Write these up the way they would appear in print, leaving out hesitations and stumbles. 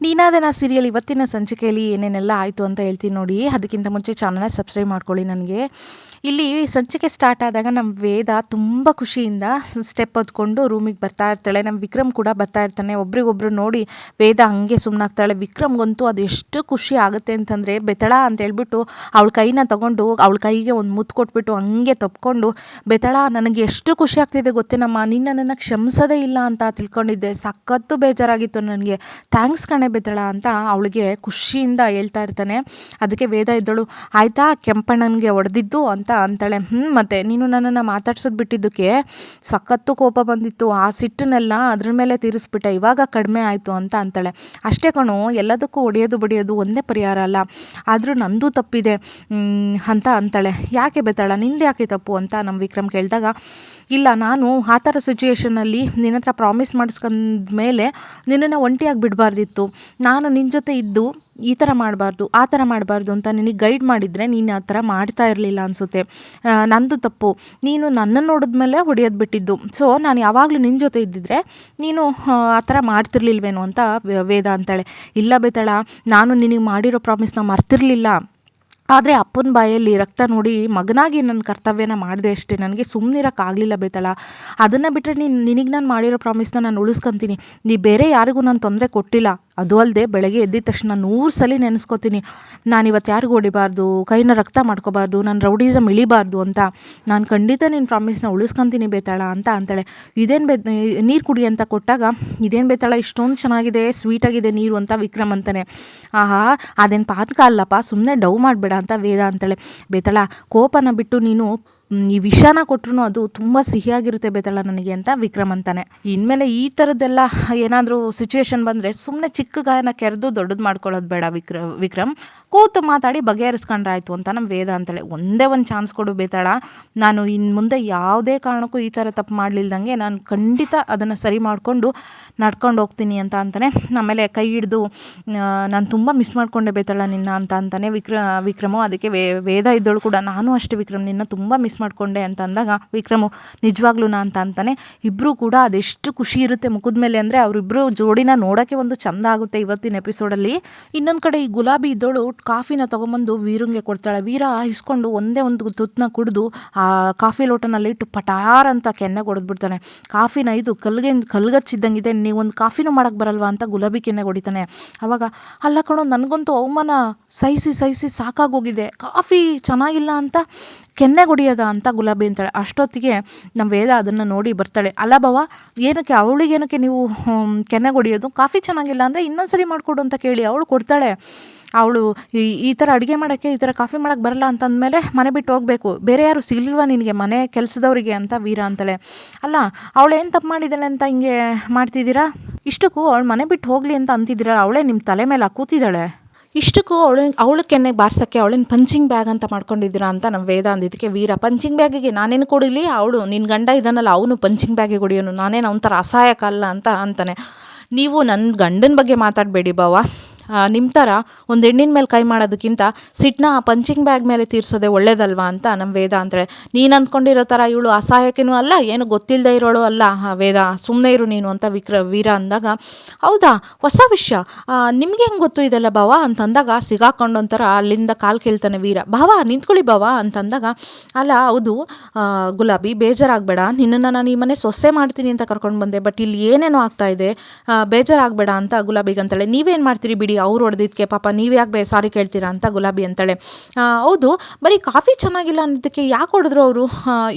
ನೀನಾದೆ serial ಇವತ್ತಿನ ಸಂಚಿಕೆಯಲ್ಲಿ ಏನೇನೆಲ್ಲ ಆಯಿತು ಅಂತ ಹೇಳ್ತೀನಿ ನೋಡಿ. ಅದಕ್ಕಿಂತ ಮುಂಚೆ ಚಾನಲ್ನ ಸಬ್ಸ್ಕ್ರೈಬ್ ಮಾಡ್ಕೊಳ್ಳಿ. ನನಗೆ ಇಲ್ಲಿ ಸಂಚಿಕೆ ಸ್ಟಾರ್ಟ್ ಆದಾಗ ನಮ್ಮ ವೇದ ತುಂಬ ಖುಷಿಯಿಂದ ಸ್ಟೆಪ್ ಹೊತ್ಕೊಂಡು ರೂಮಿಗೆ ಬರ್ತಾ ಇರ್ತಾಳೆ. ನಮ್ಮ ವಿಕ್ರಮ್ ಕೂಡ ಬರ್ತಾ ಇರ್ತಾನೆ. ಒಬ್ರಿಗೊಬ್ರು ನೋಡಿ ವೇದ ಹಂಗೆ ಸುಮ್ಮನಾಗ್ತಾಳೆ. ವಿಕ್ರಮ್ಗಂತೂ ಅದು ಎಷ್ಟು ಖುಷಿ ಆಗುತ್ತೆ ಅಂತಂದರೆ ಬೆತಳ ಅಂತ ಹೇಳ್ಬಿಟ್ಟು ಅವಳ ಕೈನ ತಗೊಂಡು ಅವಳ ಕೈಗೆ ಒಂದು ಮುತ್ತು ಕೊಟ್ಬಿಟ್ಟು ಹಂಗೆ ತಪ್ಕೊಂಡು, ಬೆತಳ ನನಗೆ ಎಷ್ಟು ಖುಷಿ ಆಗ್ತಿದೆ ಗೊತ್ತೇನಮ್ಮ, ನೀನು ನನ್ನನ್ನು ಕ್ಷಮಿಸೋದೇ ಇಲ್ಲ ಅಂತ ತಿಳ್ಕೊಂಡಿದ್ದೆ, ಸಖತ್ತು ಬೇಜಾರಾಗಿತ್ತು ನನಗೆ, ಥ್ಯಾಂಕ್ಸ್ ಕಣೆ ಬೆತಳ ಅಂತ ಅವಳಿಗೆ ಖುಷಿಯಿಂದ ಹೇಳ್ತಾ ಇರ್ತಾನೆ. ಅದಕ್ಕೆ ವೇದ ಇದ್ದಳು, ಆಯಿತಾ ಕೆಂಪಣ್ಣನಿಗೆ ಹೊಡೆದಿದ್ದು ಅಂತ ಅಂತಾಳೆ. ಮತ್ತೆ ನೀನು ನನ್ನನ್ನು ಮಾತಾಡ್ಸೋದು ಬಿಟ್ಟಿದ್ದಕ್ಕೆ ಸಖತ್ತು ಕೋಪ ಬಂದಿತ್ತು, ಆ ಸಿಟ್ಟನ್ನೆಲ್ಲ ಅದ್ರ ಮೇಲೆ ತೀರಿಸ್ಬಿಟ್ಟೆ, ಇವಾಗ ಕಡಿಮೆ ಆಯಿತು ಅಂತ ಅಂತಾಳೆ. ಅಷ್ಟೇ ಕಣೋ, ಎಲ್ಲದಕ್ಕೂ ಹೊಡೆಯೋದು ಬಡಿಯೋದು ಒಂದೇ ಪರಿಹಾರ ಅಲ್ಲ, ಆದರೂ ನಂದು ತಪ್ಪಿದೆ ಅಂತ ಅಂತಾಳೆ. ಯಾಕೆ ಬೆತಾಳ, ನಿಂದು ಯಾಕೆ ತಪ್ಪು ಅಂತ ನಮ್ಮ ವಿಕ್ರಮ್ ಕೇಳಿದಾಗ, ಇಲ್ಲ ನಾನು ಆ ಥರ ಸಿಚುಯೇಷನಲ್ಲಿ ನಿನ್ನ ಹತ್ರ ಪ್ರಾಮಿಸ್ ಮಾಡಿಸ್ಕೊಂಡ್ಮೇಲೆ ನಿನ್ನನ್ನು ಒಂಟಿಯಾಗಿ ಬಿಡಬಾರ್ದಿತ್ತು, ನಾನು ನಿನ್ನ ಜೊತೆ ಇದ್ದು ಈ ಥರ ಮಾಡಬಾರ್ದು ಆ ಥರ ಮಾಡಬಾರ್ದು ಅಂತ ನಿನಗೆ ಗೈಡ್ ಮಾಡಿದರೆ ನೀನು ಆ ಥರ ಮಾಡ್ತಾ ಇರಲಿಲ್ಲ ಅನಿಸುತ್ತೆ, ನಂದು ತಪ್ಪು, ನೀನು ನನ್ನನ್ನು ನೋಡಿದ್ಮೇಲೆ ಹೊಡೆಯೋದು ಬಿಟ್ಟಿದ್ದು, ಸೊ ನಾನು ಯಾವಾಗಲೂ ನಿನ್ನ ಜೊತೆ ಇದ್ದಿದ್ರೆ ನೀನು ಆ ಥರ ಮಾಡ್ತಿರ್ಲಿಲ್ವೇನೋ ಅಂತ ವೇದ ಅಂತಾಳೆ. ಇಲ್ಲ ಬೇತಾಳ, ನಾನು ನಿನಗೆ ಮಾಡಿರೋ ಪ್ರಾಮಿಸ್ನ ಮರ್ತಿರಲಿಲ್ಲ, ಆದರೆ ಅಪ್ಪನ ಬಾಯಲ್ಲಿ ರಕ್ತ ನೋಡಿ ಮಗನಾಗಿ ನನ್ನ ಕರ್ತವ್ಯನ ಮಾಡಿದೆ ಅಷ್ಟೇ, ನನಗೆ ಸುಮ್ಮನಿರೋಕ್ಕಾಗಲಿಲ್ಲ ಬೇತಾಳ, ಅದನ್ನು ಬಿಟ್ಟರೆ ನಿನಗೆ ನಾನು ಮಾಡಿರೋ ಪ್ರಾಮಿಸ್ನ ನಾನು ಉಳಿಸ್ಕೊತೀನಿ, ನೀ ಬೇರೆ ಯಾರಿಗೂ ನಾನು ತೊಂದರೆ ಕೊಟ್ಟಿಲ್ಲ, ಅದು ಅಲ್ಲದೆ ಬೆಳಗ್ಗೆ ಎದ್ದಿದ ತಕ್ಷಣ 100 ಸಲ ನೆನೆಸ್ಕೋತೀನಿ, ನಾನಿವತ್ತು ಯಾರಿಗೂ ಹೊಡಿಬಾರ್ದು, ಕೈನ ರಕ್ತ ಮಾಡ್ಕೋಬಾರ್ದು, ನಾನು ರೌಡಿಸಮ್ ಇಳಿಬಾರ್ದು ಅಂತ, ನಾನು ಖಂಡಿತ ನಿನ್ನ ಪ್ರಾಮಿಸ್ನ ಉಳಿಸ್ಕೊತೀನಿ ಬೇತಾಳ ಅಂತ ಅಂತಾಳೆ. ಇದೇನು ನೀರು ಕುಡಿ ಅಂತ ಕೊಟ್ಟಾಗ, ಇದೇನು ಬೇತಾಳ ಇಷ್ಟೊಂದು ಚೆನ್ನಾಗಿದೆ ಸ್ವೀಟಾಗಿದೆ ನೀರು ಅಂತ ವಿಕ್ರಮ್ ಅಂತಾನೆ. ಆಹಾ ಅದೇನು ಪಾನಕ ಅಲ್ಲಪ್ಪ, ಸುಮ್ಮನೆ ಡವ್ ಮಾಡಬೇಡ ಅಂತ ವೇದ ಅಂತಾಳೆ. ಬೇತಾಳ ಕೋಪನ ಬಿಟ್ಟು ನೀನು ಈ ವಿಷಾನ ಕೊಟ್ಟರು ಅದು ತುಂಬ ಸಿಹಿಯಾಗಿರುತ್ತೆ ಬೇತಾಳ ನನಗೆ ಅಂತ ವಿಕ್ರಮ್ ಅಂತಾನೆ. ಇನ್ಮೇಲೆ ಈ ಥರದ್ದೆಲ್ಲ ಏನಾದರೂ ಸಿಚುವೇಶನ್ ಬಂದರೆ ಸುಮ್ಮನೆ ಚಿಕ್ಕ ಗಾಯನ ಕೆರೆದು ದೊಡ್ಡದು ಮಾಡ್ಕೊಳ್ಳೋದು ಬೇಡ ವಿಕ್ರಮ್, ಕೂತು ಮಾತಾಡಿ ಬಗೆಹರಿಸ್ಕೊಂಡ್ರೆ ಆಯಿತು ಅಂತ ನಮ್ಮ ವೇದ ಅಂತಾಳೆ. ಒಂದೇ ಒಂದು ಚಾನ್ಸ್ ಕೊಡು ಬೇತಾಳ, ನಾನು ಇನ್ನು ಮುಂದೆ ಯಾವುದೇ ಕಾರಣಕ್ಕೂ ಈ ಥರ ತಪ್ಪು ಮಾಡಲಿಲ್ದಂಗೆ ನಾನು ಖಂಡಿತ ಅದನ್ನು ಸರಿ ಮಾಡಿಕೊಂಡು ನಡ್ಕೊಂಡು ಹೋಗ್ತೀನಿ ಅಂತ ಅಂತಾನೆ. ಆಮೇಲೆ ಕೈ ಹಿಡಿದು ನಾನು ತುಂಬ ಮಿಸ್ ಮಾಡಿಕೊಂಡೆ ಬೇತಾಳ ನಿನ್ನ ಅಂತ ಅಂತಾನೆ ವಿಕ್ರಮು. ಅದಕ್ಕೆ ವೇದ ಇದ್ದಳು ಕೂಡ, ನಾನು ಅಷ್ಟೇ ವಿಕ್ರಮ್ ನಿನ್ನ ತುಂಬ ಮಿಸ್ ಮಾಡಿಕೊಂಡೆ ಅಂತ ಅಂದಾಗ ವಿಕ್ರಮು ನಿಜವಾಗ್ಲೂ ಅಂತ ಅಂತಾನೆ. ಇಬ್ಬರು ಕೂಡ ಅದೆಷ್ಟು ಖುಷಿ ಇರುತ್ತೆ ಮುಖದ ಮೇಲೆ ಅಂದರೆ ಅವರಿಬ್ಬರು ಜೋಡಿನ ನೋಡೋಕ್ಕೆ ಒಂದು ಚೆಂದ ಆಗುತ್ತೆ ಇವತ್ತಿನ ಎಪಿಸೋಡಲ್ಲಿ. ಇನ್ನೊಂದು ಕಡೆ ಈ ಗುಲಾಬಿ ಇದ್ದೋಳು ಕಾಫಿನ ತೊಗೊಂಬಂದು ವೀರಂಗೆ ಕೊಡ್ತಾಳೆ. ವೀರ ಇಸ್ಕೊಂಡು ಒಂದೇ ಒಂದು ತುತ್ತನ್ನ ಕುಡಿದು ಆ ಕಾಫಿ ಲೋಟನಲ್ಲಿ ಇಟ್ಟು ಪಟಾರ್ ಅಂತ ಕೆನ್ನೆಗೆ ಹೊಡೆದ್ಬಿಡ್ತಾನೆ. ಕಾಫಿನ ಇದು ಕಲ್ಗಚ್ಚಿದ್ದಂಗಿದೆ, ನೀವೊಂದು ಕಾಫಿನೂ ಮಾಡೋಕ್ಕೆ ಬರಲ್ವಾ ಅಂತ ಗುಲಾಬಿ ಕೆನ್ನೆಗೆ ಹೊಡಿತಾನೆ. ಆವಾಗ ಅಲ್ಲ ಕಣೋ, ನನಗಂತೂ ಅವಮಾನ ಸಹಿಸಿ ಸಾಕಾಗೋಗಿದೆ, ಕಾಫಿ ಚೆನ್ನಾಗಿಲ್ಲ ಅಂತ ಕೆನ್ನೆಗೆ ಹೊಡಿಯೋದ ಅಂತ ಗುಲಾಬಿ ಅಂತಾಳೆ. ಅಷ್ಟೊತ್ತಿಗೆ ನಮ್ಮ ವೇದ ಅದನ್ನು ನೋಡಿ ಬರ್ತಾಳೆ. ಅಲ್ಲ ಬಾವ, ಅವಳಿಗೇನಕ್ಕೆ ನೀವು ಕೆನ್ನೆಗೆ ಹೊಡಿಯೋದು, ಕಾಫಿ ಚೆನ್ನಾಗಿಲ್ಲ ಅಂದರೆ ಇನ್ನೊಂದ್ಸರಿ ಮಾಡಿಕೊಡು ಅಂತ ಕೇಳಿ ಅವಳು ಕೊಡ್ತಾಳೆ. ಅವಳು ಈ ಥರ ಅಡುಗೆ ಮಾಡೋಕ್ಕೆ, ಈ ಥರ ಕಾಫಿ ಮಾಡೋಕ್ಕೆ ಬರಲ್ಲ ಅಂತಂದಮೇಲೆ ಮನೆ ಬಿಟ್ಟು ಹೋಗಬೇಕು, ಬೇರೆ ಯಾರು ಸಿಗಲಿಲ್ವಾ ನಿನಗೆ ಮನೆ ಕೆಲಸದವರಿಗೆ ಅಂತ ವೀರ ಅಂತಾಳೆ. ಅಲ್ಲ ಅವಳು ಏನು ತಪ್ಪು ಮಾಡಿದ್ದಾಳೆ ಅಂತ ಹಿಂಗೆ ಮಾಡ್ತಿದ್ದೀರಾ, ಇಷ್ಟಕ್ಕೂ ಅವಳು ಮನೆ ಬಿಟ್ಟು ಹೋಗಲಿ ಅಂತ ಅಂತಿದ್ದೀರಾ, ಅವಳೇ ನಿಮ್ಮ ತಲೆ ಮೇಲೆ ಕೂತಿದ್ದಾಳೆ, ಇಷ್ಟಕ್ಕೂ ಅವಳು ಕೆನ್ನೆಗೆ ಬಾರ್ಸೋಕ್ಕೆ ಅವಳೇನು ಪಂಚಿಂಗ್ ಬ್ಯಾಗ್ ಅಂತ ಮಾಡ್ಕೊಂಡಿದ್ದೀರಾ ಅಂತ ನಮ್ಮ ವೇದ ಅಂದಿದ್ದಕ್ಕೆ ವೀರ, ಪಂಚಿಂಗ್ ಬ್ಯಾಗಿಗೆ ನಾನೇನು ಕೊಡಲಿ, ಅವಳು ನಿನ್ನ ಗಂಡ ಇದ್ದಾನಲ್ಲ ಅವನು ಪಂಚಿಂಗ್ ಬ್ಯಾಗಿಗೆ ಹೊಡಿಯೋನು, ನಾನೇನು ಅವನ ಥರ ಅಸಹಾಯಕ ಅಲ್ಲ ಅಂತ ಅಂತಾನೆ. ನೀವು ನನ್ನ ಗಂಡನ ಬಗ್ಗೆ ಮಾತಾಡಬೇಡಿ ಬಾವ, ನಿಮ್ಮ ಥರ ಒಂದು ಹೆಣ್ಣಿನ ಮೇಲೆ ಕೈ ಮಾಡೋದಕ್ಕಿಂತ ಸಿಟ್ಟನ್ನ ಆ ಪಂಚಿಂಗ್ ಬ್ಯಾಗ್ ಮೇಲೆ ತೀರಿಸೋದೆ ಒಳ್ಳೇದಲ್ವಾ ಅಂತ ನಮ್ಮ ವೇದ ಅಂತಾಳೆ. ನೀನು ಅಂದ್ಕೊಂಡಿರೋ ಥರ ಇವಳು ಅಸಹಾಯಕನೂ ಅಲ್ಲ, ಏನು ಗೊತ್ತಿಲ್ಲದೆ ಇರೋಳು ಅಲ್ಲ ವೇದ, ಸುಮ್ಮನೆ ಇರು ನೀನು ಅಂತ ವೀರ ಅಂದಾಗ, ಹೌದಾ ಹೊಸ ವಿಷಯ, ನಿಮಗೆ ಹೆಂಗೆ ಗೊತ್ತು ಇದೆಲ್ಲ ಭಾವ ಅಂತಂದಾಗ ಸಿಗಾಕೊಂಡು ಒಂಥರ ಅಲ್ಲಿಂದ ಕಾಲು ಕೇಳ್ತಾನೆ ವೀರ. ಭಾವ ನಿಂತ್ಕೊಳ್ಳಿ ಭಾವ ಅಂತಂದಾಗ, ಅಲ್ಲ ಹೌದು ಗುಲಾಬಿ ಬೇಜಾರಾಗಬೇಡ, ನಿನ್ನನ್ನು ನಾನು ಈ ಮನೆ ಸೊಸೆ ಮಾಡ್ತೀನಿ ಅಂತ ಕರ್ಕೊಂಡು ಬಂದೆ, ಬಟ್ ಇಲ್ಲಿ ಏನೇನೋ ಆಗ್ತಾಯಿದೆ, ಬೇಜಾರಾಗಬೇಡ ಅಂತ ಗುಲಾಬಿಗೆ ಅಂತಾಳೆ. ನೀವೇನು ಮಾಡ್ತೀರಿ ಬಿಡಿ, ಅವ್ರು ಹೊಡೆದಿದ್ದಕ್ಕೆ ಪಾಪ ನೀವು ಯಾಕೆ ಸಾರಿ ಕೇಳ್ತೀರಾ ಅಂತ ಗುಲಾಬಿ ಅಂತಾಳೆ. ಹೌದು ಬರೀ ಕಾಫಿ ಚೆನ್ನಾಗಿಲ್ಲ ಅನ್ನೋದಕ್ಕೆ ಯಾಕೆ ಹೊಡೆದ್ರು ಅವರು,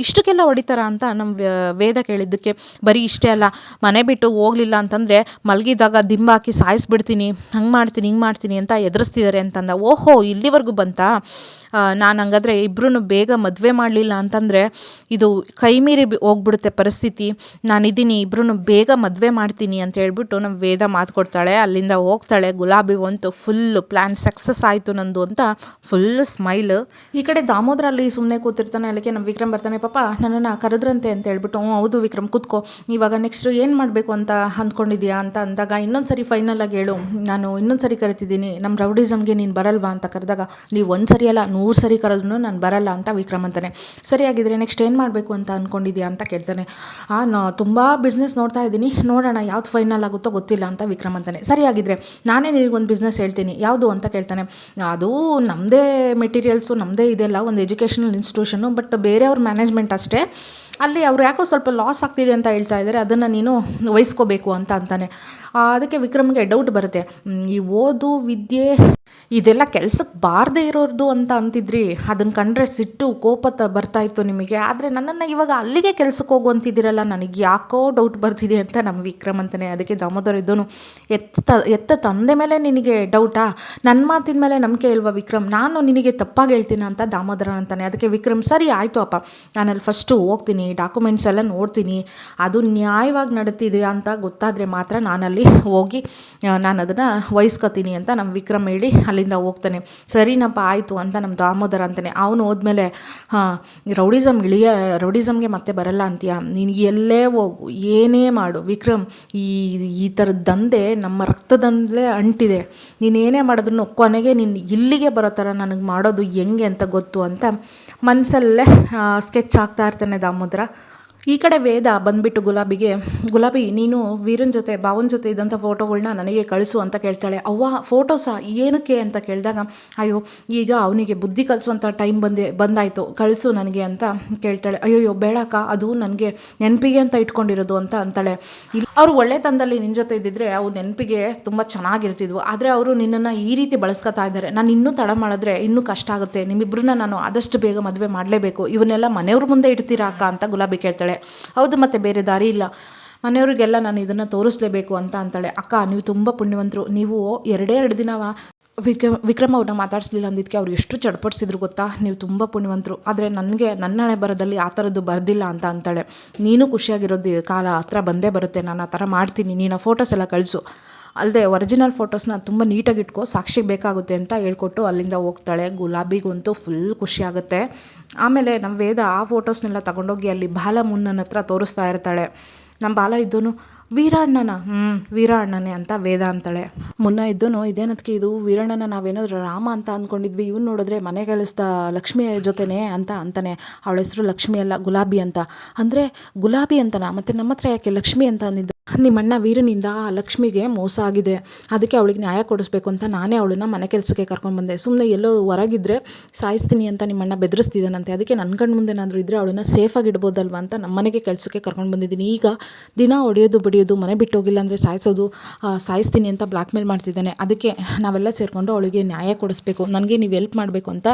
ಇಷ್ಟಕ್ಕೆಲ್ಲ ಹೊಡಿತಾರ ಅಂತ ನಮ್ಮ ವೇದ ಕೇಳಿದ್ದಕ್ಕೆ, ಬರೀ ಇಷ್ಟೇ ಅಲ್ಲ, ಮನೆ ಬಿಟ್ಟು ಹೋಗಲಿಲ್ಲ ಅಂತಂದರೆ ಮಲಗಿದಾಗ ದಿಂಬ ಹಾಕಿ ಸಾಯಿಸ್ಬಿಡ್ತೀನಿ, ಹಂಗೆ ಮಾಡ್ತೀನಿ ಹಿಂಗೆ ಮಾಡ್ತೀನಿ ಅಂತ ಎದುರಿಸ್ತಿದ್ದಾರೆ ಅಂತಂದ. ಓಹೋ ಇಲ್ಲಿವರೆಗೂ ಬಂತಾ, ನಾನು ಹಂಗಾದ್ರೆ ಇಬ್ಬರೂ ಬೇಗ ಮದುವೆ ಮಾಡಲಿಲ್ಲ ಅಂತಂದರೆ ಇದು ಕೈ ಮೀರಿ ಹೋಗ್ಬಿಡುತ್ತೆ ಪರಿಸ್ಥಿತಿ, ನಾನಿದ್ದೀನಿ, ಇಬ್ಬರೂ ಬೇಗ ಮದುವೆ ಮಾಡ್ತೀನಿ ಅಂತ ಹೇಳ್ಬಿಟ್ಟು ನಮ್ಮ ವೇದ ಮಾತು ಕೊಡ್ತಾಳೆ. ಅಲ್ಲಿಂದ ಹೋಗ್ತಾಳೆ. ಗುಲಾಬಿ ಗುಲಾಬಿಗಂತೂ ಫುಲ್ಲು ಪ್ಲ್ಯಾನ್ ಸಕ್ಸಸ್ ಆಯಿತು ನಂದು ಅಂತ ಫುಲ್ ಸ್ಮೈಲ್. ಈ ಕಡೆ ದಾಮೋದರ ಅಲ್ಲಿ ಸುಮ್ಮನೆ ಕೂತಿರ್ತಾನೆ. ಅಲ್ಲಿಗೆ ನಮ್ಮ ವಿಕ್ರಮ್ ಬರ್ತಾನೆ. ಪಾಪ ನನ್ನನ್ನು ಕರೆದ್ರಂತೆ ಅಂತ ಹೇಳ್ಬಿಟ್ಟು, ಹೌದು ವಿಕ್ರಮ್ ಕೂತ್ಕೋ, ಇವಾಗ ನೆಕ್ಸ್ಟು ಏನು ಮಾಡಬೇಕು ಅಂತ ಅಂದ್ಕೊಂಡಿದ್ಯಾ ಅಂತ ಅಂದಾಗ, ಇನ್ನೊಂದು ಸರಿ ಫೈನಲ್ ಆಗಿ ಹೇಳು, ನಾನು ಇನ್ನೊಂದು ಸರಿ ಕರಿತಿದ್ದೀನಿ, ನಮ್ಮ ರೌಡಿಸಮ್ಗೆ ನೀನು ಬರಲ್ವಾ ಅಂತ ಕರೆದಾಗ, ನೀವು ಒಂದು ಸರಿ ಅಲ್ಲ 100 ಸರಿ ಕರೆದ್ರೂ ನಾನು ಬರಲ್ಲ ಅಂತ ವಿಕ್ರಮ್ ಅಂತಾನೆ. ಸರಿಯಾಗಿದ್ದರೆ ನೆಕ್ಸ್ಟ್ ಏನು ಮಾಡಬೇಕು ಅಂತ ಅಂದ್ಕೊಂಡಿದ್ಯಾ ಅಂತ ಕೇಳ್ತಾನೆ. ನಾನು ತುಂಬ ಬಿಸ್ನೆಸ್ ನೋಡ್ತಾ ಇದ್ದೀನಿ, ನೋಡೋಣ ಯಾವ್ದು ಫೈನಲ್ ಆಗುತ್ತೋ ಗೊತ್ತಿಲ್ಲ ಅಂತ ವಿಕ್ರಮ್ ಅಂತಾನೆ. ಸರಿಯಾಗಿದ್ದರೆ ನಾನೇ ನಿನಗೊಂದು ಬಿಸ್ನೆಸ್ ಹೇಳ್ತೀನಿ, ಯಾವುದು ಅಂತ ಕೇಳ್ತಾನೆ. ಅದು ನಮ್ಮದೇ ಮೆಟೀರಿಯಲ್ಸು, ನಮ್ಮದೇ ಇದೆಲ್ಲ ಒಂದು ಎಜುಕೇಷನಲ್ ಇನ್ಸ್ಟಿಟ್ಯೂಷನು, ಬಟ್ ಬೇರೆಯವ್ರ ಮ್ಯಾನೇಜ್ಮೆಂಟ್ ಅಷ್ಟೇ. ಅಲ್ಲಿ ಅವರು ಯಾಕೋ ಸ್ವಲ್ಪ ಲಾಸ್ ಆಗ್ತಿದೆ ಅಂತ ಹೇಳ್ತಾ ಇದ್ದಾರೆ, ಅದನ್ನು ನೀನು ವಹಿಸ್ಕೋಬೇಕು ಅಂತ ಅಂತಾನೆ. ಅದಕ್ಕೆ ವಿಕ್ರಮ್ಗೆ ಡೌಟ್ ಬರುತ್ತೆ, ಈ ಓದು ವಿದ್ಯೆ ಇದೆಲ್ಲ ಕೆಲ್ಸಕ್ಕೆ ಬಾರದೇ ಇರೋರ್ದು ಅಂತ ಅಂತಿದ್ರಿ, ಅದನ್ನು ಕಂಡ್ರೆ ಸಿಟ್ಟು ಕೋಪ ಬರ್ತಾಯಿತ್ತು ನಿಮಗೆ, ಆದರೆ ನನ್ನನ್ನು ಇವಾಗ ಅಲ್ಲಿಗೆ ಕೆಲ್ಸಕ್ಕೆ ಹೋಗು ಅಂತಿದ್ದೀರಲ್ಲ, ನನಗೆ ಯಾಕೋ ಡೌಟ್ ಬರ್ತಿದೆ ಅಂತ ನಮ್ಮ ವಿಕ್ರಮ್ ಅಂತಾನೆ. ಅದಕ್ಕೆ ದಾಮೋದರ ಇದ್ದೋನು, ಎತ್ತ ತಂದೆ ಮೇಲೆ ನಿನಗೆ ಡೌಟಾ, ನನ್ನ ಮಾತಿನ ಮೇಲೆ ನಂಬಿಕೆ ಇಲ್ವಾ ವಿಕ್ರಮ್, ನಾನು ನಿನಗೆ ತಪ್ಪಾಗಿ ಹೇಳ್ತೀನಿ ಅಂತ ದಾಮೋದರ ಅಂತಾನೆ. ಅದಕ್ಕೆ ವಿಕ್ರಮ್, ಸರಿ ಆಯಿತು ಅಪ್ಪ, ನಾನಲ್ಲಿ ಫಸ್ಟು ಹೋಗ್ತೀನಿ, ಡಾಕ್ಯುಮೆಂಟ್ಸ್ ಎಲ್ಲ ನೋಡ್ತೀನಿ, ಅದು ನ್ಯಾಯವಾಗಿ ನಡೀತಿದೆಯಾ ಅಂತ ಗೊತ್ತಾದರೆ ಮಾತ್ರ ನಾನಲ್ಲಿ ಹೋಗಿ ನಾನು ಅದನ್ನು ವಹಿಸ್ಕೊತೀನಿ ಅಂತ ನಮ್ಮ ವಿಕ್ರಮ್ ಹೇಳಿ ಅಲ್ಲಿಂದ ಹೋಗ್ತಾನೆ. ಸರಿನಪ್ಪ ಆಯಿತು ಅಂತ ನಮ್ಮ ದಾಮೋದರ ಅಂತಾನೆ. ಅವನು ಹೋದ್ಮೇಲೆ, ರೌಡಿಸಮ್ಗೆ ಮತ್ತೆ ಬರಲ್ಲ ಅಂತೀಯ, ನೀನು ಎಲ್ಲೇ ಹೋಗು ಏನೇ ಮಾಡು ವಿಕ್ರಮ್, ಈ ಥರದ ದಂಧೆ ನಮ್ಮ ರಕ್ತದಂದಲೇ ಅಂಟಿದೆ, ನೀನೇನೇ ಮಾಡಿದ್ರು ಕೊನೆಗೆ ನೀನು ಇಲ್ಲಿಗೆ ಬರೋ ಥರ ನನಗೆ ಮಾಡೋದು ಹೆಂಗೆ ಅಂತ ಗೊತ್ತು ಅಂತ ಮನಸ್ಸಲ್ಲೇ ಸ್ಕೆಚ್ ಆಗ್ತಾ ಇರ್ತಾನೆ ದಾಮೋದರ. ಈ ಕಡೆ ವೇದ ಬಂದುಬಿಟ್ಟು ಗುಲಾಬಿ ನೀನು ವೀರನ ಜೊತೆ ಭಾವನ ಜೊತೆ ಇದ್ದಂಥ ಫೋಟೋಗಳ್ನ ನನಗೆ ಕಳಿಸು ಅಂತ ಕೇಳ್ತಾಳೆ. ಅವ್ವ ಫೋಟೋಸಾ ಏನಕ್ಕೆ ಅಂತ ಕೇಳಿದಾಗ, ಅಯ್ಯೋ ಈಗ ಅವನಿಗೆ ಬುದ್ಧಿ ಕಲಿಸುವಂಥ ಟೈಮ್ ಬಂದಾಯಿತು, ಕಳಿಸು ನನಗೆ ಅಂತ ಕೇಳ್ತಾಳೆ. ಅಯ್ಯೋ ಬೇಡಕ್ಕ, ಅದು ನನಗೆ ನೆನಪಿಗೆ ಅಂತ ಇಟ್ಕೊಂಡಿರೋದು ಅಂತ ಅಂತಾಳೆ. ಅವರು ಒಳ್ಳೆತನದಲ್ಲಿ ನಿನ್ನ ಜೊತೆ ಇದ್ದಿದ್ರೆ ಅವು ನೆನಪಿಗೆ ತುಂಬ ಚೆನ್ನಾಗಿರ್ತಿದ್ವು, ಆದರೆ ಅವರು ನಿನ್ನನ್ನು ಈ ರೀತಿ ಬಳಸ್ಕೊತಾ ಇದ್ದಾರೆ, ನಾನು ಇನ್ನೂ ತಡ ಮಾಡಿದ್ರೆ ಇನ್ನೂ ಕಷ್ಟ ಆಗುತ್ತೆ, ನಿಮ್ಮಿಬ್ಬರನ್ನ ನಾನು ಆದಷ್ಟು ಬೇಗ ಮದುವೆ ಮಾಡಲೇಬೇಕು, ಇವನ್ನೆಲ್ಲ ಮನೆಯವ್ರ ಮುಂದೆ ಇಡ್ತೀರಾ ಅಕ್ಕ ಅಂತ ಗುಲಾಬಿ ಕೇಳ್ತಾಳೆ. ಹೌದು, ಮತ್ತು ಬೇರೆ ದಾರಿ ಇಲ್ಲ, ಮನೆಯವ್ರಿಗೆಲ್ಲ ನಾನು ಇದನ್ನು ತೋರಿಸ್ಲೇಬೇಕು ಅಂತ ಅಂತಾಳೆ. ಅಕ್ಕ ನೀವು ತುಂಬ ಪುಣ್ಯವಂತರು, ನೀವು 2 ದಿನ ವಿಕ್ರಮ್ ಅವ್ರನ್ನ ಮಾತಾಡಿಸ್ಲಿಲ್ಲ ಅಂದಿದ್ದಕ್ಕೆ ಅವ್ರು ಎಷ್ಟು ಚಡ್ಪಡಿಸಿದ್ರು ಗೊತ್ತಾ, ನೀವು ತುಂಬ ಪುಣ್ಯವಂತರು, ಆದರೆ ನನಗೆ ನನ್ನ ಹಣೆ ಬರೋದಲ್ಲಿ ಆ ಥರದ್ದು ಬರ್ದಿಲ್ಲ ಅಂತ ಅಂತಾಳೆ. ನೀನು ಖುಷಿಯಾಗಿರೋದು ಕಾಲ ಹತ್ರ ಬಂದೇ ಬರುತ್ತೆ, ನಾನು ಆ ಥರ ಮಾಡ್ತೀನಿ, ನೀನು ಫೋಟೋಸ್ ಎಲ್ಲ ಕಳಿಸು, ಅಲ್ಲದೆ ಒರಿಜಿನಲ್ ಫೋಟೋಸ್ನ ತುಂಬ ನೀಟಾಗಿ ಇಟ್ಕೋ, ಸಾಕ್ಷಿಗೆ ಬೇಕಾಗುತ್ತೆ ಅಂತ ಹೇಳ್ಕೊಟ್ಟು ಅಲ್ಲಿಂದ ಹೋಗ್ತಾಳೆ. ಗುಲಾಬಿಗಂತೂ ಫುಲ್ ಖುಷಿಯಾಗುತ್ತೆ. ಆಮೇಲೆ ನಮ್ಮ ವೇದ ಆ ಫೋಟೋಸ್ನೆಲ್ಲ ತಗೊಂಡೋಗಿ ಅಲ್ಲಿ ಬಾಲ ಮುನ್ನನ ಹತ್ರ ತೋರಿಸ್ತಾ ಇರ್ತಾಳೆ. ನಮ್ಮ ಬಾಲ ಇದ್ದೋನು, ವೀರಣ್ಣನ ವೀರಣ್ಣನೇ ಅಂತ ವೇದ ಅಂತಾಳೆ. ಮುನ್ನ ಇದ್ದೋನು, ಇದೇನದಕ್ಕೆ ಇದು ವೀರಣ್ಣನ ನಾವೇನಾದರೂ ರಾಮ ಅಂತ ಅಂದ್ಕೊಂಡಿದ್ವಿ, ಇವ್ನು ನೋಡಿದ್ರೆ ಮನೆ ಕೆಲಸದ ಲಕ್ಷ್ಮಿ ಜೊತೆನೇ ಅಂತ ಅಂತಾನೆ. ಅವಳ ಹೆಸರು ಲಕ್ಷ್ಮಿ ಅಲ್ಲ ಗುಲಾಬಿ ಅಂತ. ಅಂದರೆ ಗುಲಾಬಿ ಅಂತನಾ, ಮತ್ತು ನಮ್ಮ ಹತ್ರ ಯಾಕೆ ಲಕ್ಷ್ಮಿ ಅಂತ ಅಂದಿದ್ದು? ನಿಮ್ಮಣ್ಣ ವೀರನಿಂದ ಆ ಲಕ್ಷ್ಮಿಗೆ ಮೋಸ ಆಗಿದೆ, ಅದಕ್ಕೆ ಅವಳಿಗೆ ನ್ಯಾಯ ಕೊಡಿಸ್ಬೇಕು ಅಂತ ನಾನೇ ಅವಳನ್ನ ಮನೆ ಕೆಲಸಕ್ಕೆ ಕರ್ಕೊಂಡು ಬಂದೆ. ಸುಮ್ಮನೆ ಎಲ್ಲೋ ಹೊರಗಿದ್ರೆ ಸಾಯಿಸ್ತೀನಿ ಅಂತ ನಿಮ್ಮಣ್ಣ ಬೆದರಿಸ್ತಿದ್ದಾನಂತೆ, ಅದಕ್ಕೆ ನನ್ನ ಕಣ್ಣು ಮುಂದೆ ಏನಾದರೂ ಇದ್ದರೆ ಅವಳನ್ನ ಸೇಫಾಗಿ ಇಡ್ಬೋದಲ್ವ ಅಂತ ನಮ್ಮ ಮನೆಗೆ ಕೆಲಸಕ್ಕೆ ಕರ್ಕೊಂಡು ಬಂದಿದ್ದೀನಿ. ಈಗ ದಿನ ಹೊಡೆಯೋದು ಬಡಿಯೋದು, ಮನೆ ಬಿಟ್ಟು ಹೋಗಿಲ್ಲ ಅಂದರೆ ಸಾಯಿಸ್ತೀನಿ ಅಂತ ಬ್ಲ್ಯಾಕ್ ಮೇಲ್ ಮಾಡ್ತಿದ್ದಾನೆ, ಅದಕ್ಕೆ ನಾವೆಲ್ಲ ಸೇರಿಕೊಂಡು ಅವಳಿಗೆ ನ್ಯಾಯ ಕೊಡಿಸ್ಬೇಕು, ನನಗೆ ನೀವು ಹೆಲ್ಪ್ ಮಾಡಬೇಕು ಅಂತ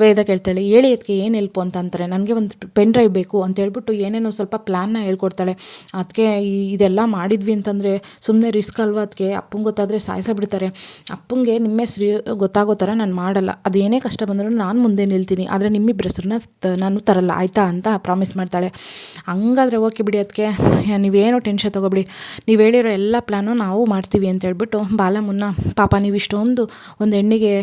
ವೇದ ಕೇಳ್ತಾಳೆ. ಹೇಳಿ ಅದಕ್ಕೆ ಏನು ಹೆಲ್ಪು ಅಂತ ಅಂತಾರೆ. ನನಗೆ ಒಂದು ಪೆನ್ ಡ್ರೈವ್ ಬೇಕು ಅಂತ ಹೇಳ್ಬಿಟ್ಟು ಏನೇನೋ ಸ್ವಲ್ಪ ಪ್ಲ್ಯಾನ್ನ ಹೇಳ್ಕೊಡ್ತಾಳೆ. ಅದಕ್ಕೆ ಇದೆಲ್ಲ ಮಾಡಿದ್ವಿ ಅಂತಂದರೆ ಸುಮ್ಮನೆ ರಿಸ್ಕ್ ಅಲ್ವಾ, ಅದಕ್ಕೆ ಅಪ್ಪಂಗೆ ಗೊತ್ತಾದರೆ ಸಾಯಿಸಿಬಿಡ್ತಾರೆ, ಅಪ್ಪಂಗೆ ನಿಮ್ಮ ಹೆಸ್ರು ಗೊತ್ತಾಗೋ ಥರ ನಾನು ಮಾಡಲ್ಲ, ಅದೇನೇ ಕಷ್ಟ ಬಂದರೂ ನಾನು ಮುಂದೆ ನಿಲ್ತೀನಿ, ಆದರೆ ನಿಮ್ಮಿಬ್ಬರ ಹೆಸ್ರನ್ನ ನಾನು ತರಲ್ಲ ಆಯಿತಾ ಅಂತ ಪ್ರಾಮಿಸ್ ಮಾಡ್ತಾಳೆ. ಹಂಗಾದರೆ ಓಕೆ ಬಿಡಿ, ಅದಕ್ಕೆ ನೀವೇನೋ ಟೆನ್ಷನ್ ತೊಗೊಬಿಡಿ, ನೀವು ಹೇಳಿರೋ ಎಲ್ಲ ಪ್ಲ್ಯಾನು ನಾವು ಮಾಡ್ತೀವಿ ಅಂತ ಹೇಳ್ಬಿಟ್ಟು ಬಾಲ ಮುನ್ನ, ಪಾಪ ನೀವು ಇಷ್ಟೊಂದು ಒಂದು ಹೆಣ್ಣಿಗೆ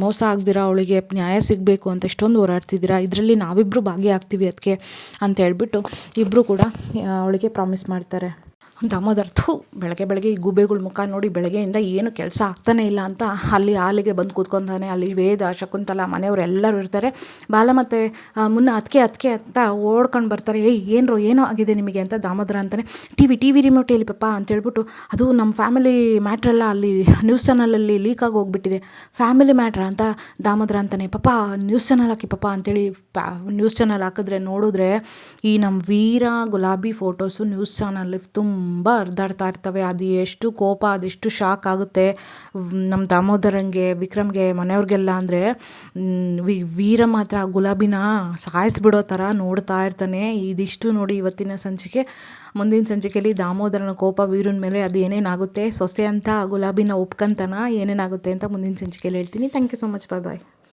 ಮೋಸ ಆಗದಿರ ಅವಳಿಗೆ ನ್ಯಾಯ ಸಿಗಬೇಕು ಅಂತ ಇಷ್ಟೊಂದು ಹೋರಾಡ್ತಿದ್ದೀರಾ, ಇದರಲ್ಲಿ ನಾವಿಬ್ಬರು ಭಾಗಿಯಾಗ್ತೀವಿ ಅದಕ್ಕೆ ಅಂತ ಹೇಳ್ಬಿಟ್ಟು ಇಬ್ಬರು ಕೂಡ ಅವಳಿಗೆ ಪ್ರಾಮಿಸ್ ಮಾಡ್ತಾರೆ. ದಾಮೋದರ್ ಬೆಳಗ್ಗೆ ಈ ಗೂಬೆಗಳ ಮುಖ ನೋಡಿ ಬೆಳಗ್ಗೆಯಿಂದ ಏನು ಕೆಲಸ ಆಗ್ತಾನೆ ಇಲ್ಲ ಅಂತ ಅಲ್ಲಿ ಹಾಲಿಗೆ ಬಂದು ಕೂತ್ಕೊತಾನೆ. ಅಲ್ಲಿ ವೇದ, ಶಕುಂತಲ ಮನೆಯವರು ಎಲ್ಲರೂ ಇರ್ತಾರೆ. ಬಾಲ ಮತ್ತು ಮುನ್ನ ಅದಕ್ಕೆ ಅಂತ ಓಡ್ಕೊಂಡು ಬರ್ತಾರೆ. ಏನೋ ಆಗಿದೆ ನಿಮಗೆ ಅಂತ ದಾಮೋದರ ಅಂತಾನೆ. ಟಿ ವಿ ರಿಮೋಟ್ ಹೇಳಿ ಪಪ್ಪ ಅಂತ ಹೇಳ್ಬಿಟ್ಟು, ಅದು ನಮ್ಮ ಫ್ಯಾಮಿಲಿ ಮ್ಯಾಟ್ರೆಲ್ಲ ಅಲ್ಲಿ ನ್ಯೂಸ್ ಚಾನಲಲ್ಲಿ ಲೀಕಾಗಿ ಹೋಗ್ಬಿಟ್ಟಿದೆ, ಫ್ಯಾಮಿಲಿ ಮ್ಯಾಟ್ರ ಅಂತ ದಾಮೋದರ ಅಂತಾನೆ. ಪಪ್ಪ ನ್ಯೂಸ್ ಚಾನಲ್ ಹಾಕಿ ಪಪ್ಪ ಅಂತೇಳಿ ನ್ಯೂಸ್ ಚಾನಲ್ ಹಾಕಿದ್ರೆ ನೋಡಿದ್ರೆ ಈ ನಮ್ಮ ವೀರ ಗುಲಾಬಿ ಫೋಟೋಸು ನ್ಯೂಸ್ ಚಾನಲ್ಲಿ ತುಂಬ ಹರಿದಾಡ್ತಾ ಇರ್ತವೆ. ಅದು ಎಷ್ಟು ಕೋಪ, ಅದೆಷ್ಟು ಶಾಕ್ ಆಗುತ್ತೆ ನಮ್ಮ ದಾಮೋದರಂಗೆ, ವಿಕ್ರಮ್ಗೆ, ಮನೆಯವ್ರಿಗೆಲ್ಲ. ಅಂದರೆ ವೀರ ಮಾತ್ರ ಗುಲಾಬಿನ ಸಾಯಿಸ್ಬಿಡೋ ಥರ ನೋಡ್ತಾ ಇರ್ತಾನೆ. ಇದಿಷ್ಟು ನೋಡಿ ಇವತ್ತಿನ ಸಂಚಿಕೆ. ಮುಂದಿನ ಸಂಚಿಕೆಯಲ್ಲಿ ದಾಮೋದರನ ಕೋಪ ವೀರನ ಮೇಲೆ ಅದು ಏನೇನಾಗುತ್ತೆ, ಸೊಸೆ ಅಂತ ಗುಲಾಬಿನ ಒಪ್ಕೊಂತನ ಏನೇನಾಗುತ್ತೆ ಅಂತ ಮುಂದಿನ ಸಂಚಿಕೆಯಲ್ಲಿ ಹೇಳ್ತೀನಿ. Thank you so much, bye.